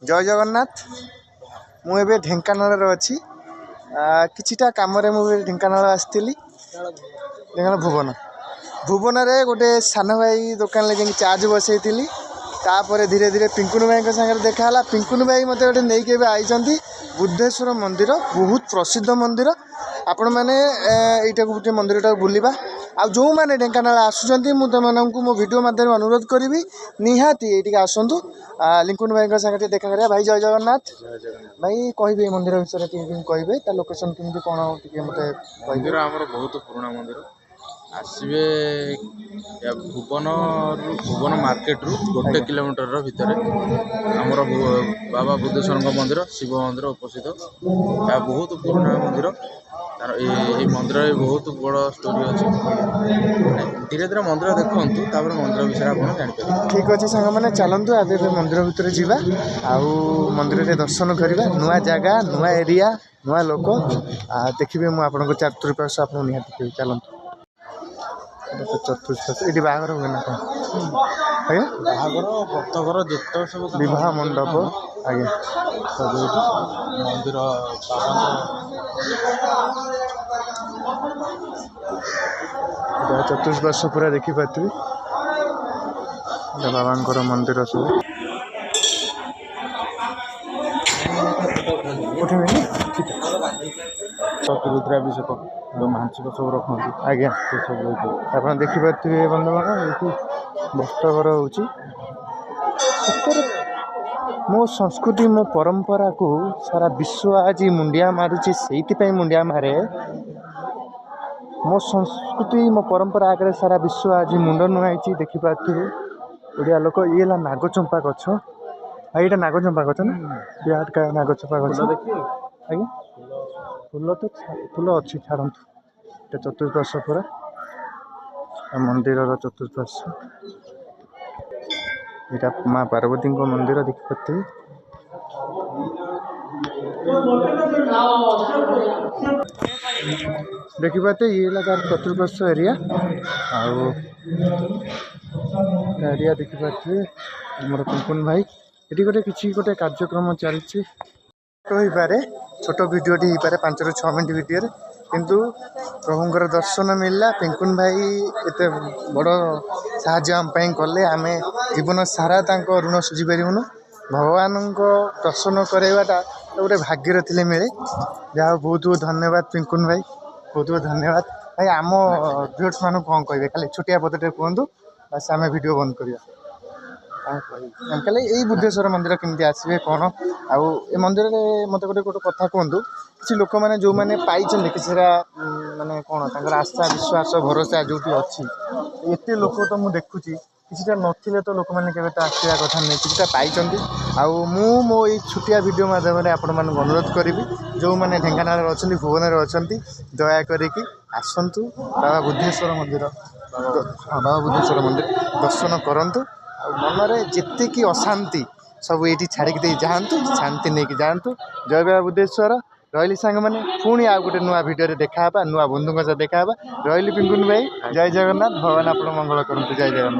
जय जगन्नाथ मुझे ढेंकानाल अच्छी किछिटा कम ढेंकानाल आसती ढेंकानाल भुवन भुवन में गोटे सान भाई दुकान ले चार्ज बसई तापर धीरे धीरे पिंकुन भाई सागर देखा पिंकुन भाई मत गोटे नहीं आई बुद्धेश्वर मंदिर बहुत प्रसिद्ध मंदिर आपण मैंने यहाँ गोटे मंदिर बुलवा आ जो मैंने ढेंकानाल आसुँच मुझे मो वीडियो माध्यम अनुरोध करी निहाती ये आसतु लिंकुन भाई सागर देखा करा भाई जय जगन्नाथ भाई कहे मंदिर विषय कहे लोकेशन केमती कौन मत मंदिर आमर बहुत पुराना मंदिर आसवे भुवन भुवन मार्केट रु गोटे किलोमीटर भितर आमर बाबा बुद्धेश्वर मंदिर शिव मंदिर उपस्थित यह बहुत पुराना मंदिर तार ये मंदिर बहुत बड़ स्टोरी अच्छी धीरे धीरे मंदिर देखु मंदिर विषय आप जापर ठीक अच्छे सांग मैंने चलतु आगे मंदिर भितर जावा आउ मंदिर में दर्शन करवा नुआ जगह नुआ एरिया नुआ लोक देखिए मुझे चतुर्पाश आप निहाती चलतु चतुर्थ ये बाहर हुए ना कौन बाहागर ब्रतघर जो सब विवाह मंडप आगे सब मंदिर चतुर्पाश पूरा देखिपारे बाबा मंदिर सब रुद्राभिषेक जो मानसिक सब रखते आज्ञा सब आप देखिपे बंधुमान ये ब्रतघर हो मो संस्कृति मो परंपरा को सारा विश्व आज मुंडिया मारुची से मुंडिया मारे मो संस्कृति मो परंपरा आगे सारा विश्व आज मुंड नुआई देखिपे ओडिया लोक ये नागचंपा गछ ये नागचंपा गछ ना बिहार का नागचंपा गछ आज्ञा फूल तो फूल अच्छी छाड़ू चतुर्पाश पूरा मंदिर चतुर्पाश यहाँ माँ पार्वती मंदिर देखिपे देखिपे ये तार चतुर्पाश एरिया एरिया देखिपे मोर पिंकुन भाई ये गोटे किसी गोटे कार्यक्रम चलती छोट भिडियोटी हो पारे 5 ରୁ 6 मिनट भिडियो किंतु प्रभुंर दर्शन मिलला पिंकुन भाई एत बड़ साहाय्य कले आम जीवन सारा ऋण सुझी पारूँ भगवान दर्शन करवाटा गोटे भाग्यर थे मिले जहाँ बहुत बहुत धन्यवाद पिंकुन भाई बहुत बहुत धन्यवाद भाई आम व्यूअर्स मान कौन कहे खाली छोटिया पदटे कहतु बस आम वीडियो बंद करवा यही बुद्धेश्वर मंदिर केमती आसवे कौन आउ ए मंदिर मत गोटे गोटे कथा कहतु किसी लोक मैंने जो मैंने पाई किसी माने कौन तर आस्था विश्वास भरोसा जो अच्छी एत लोक तो मुझे देखुची किसी नथिले तो लोक मैंने आसवा कथा नहीं किसी पाई मो ये छोटिया वीडियो माध्यम आपण मान अनुरोध करी जो मैंने ढेंकानाल अच्छा भुवन अच्छा दयाकोरी आसतु बाबा बुद्धेश्वर मंदिर हाँ बाबा बुद्धेश्वर मंदिर दर्शन करूँ मनरे जितकी अशांति सब ये छाड़िक जातु शांति नहीं जातु जय बाबा बुद्धेश्वर रही सांग मैंने पुणी आ गोटे नुआ भिडियो देखा नुआ बंधु सह देखा रही पिंकुन भाई जय जगन्नाथ भगवान आप मंगल करते जय जगन्नाथ।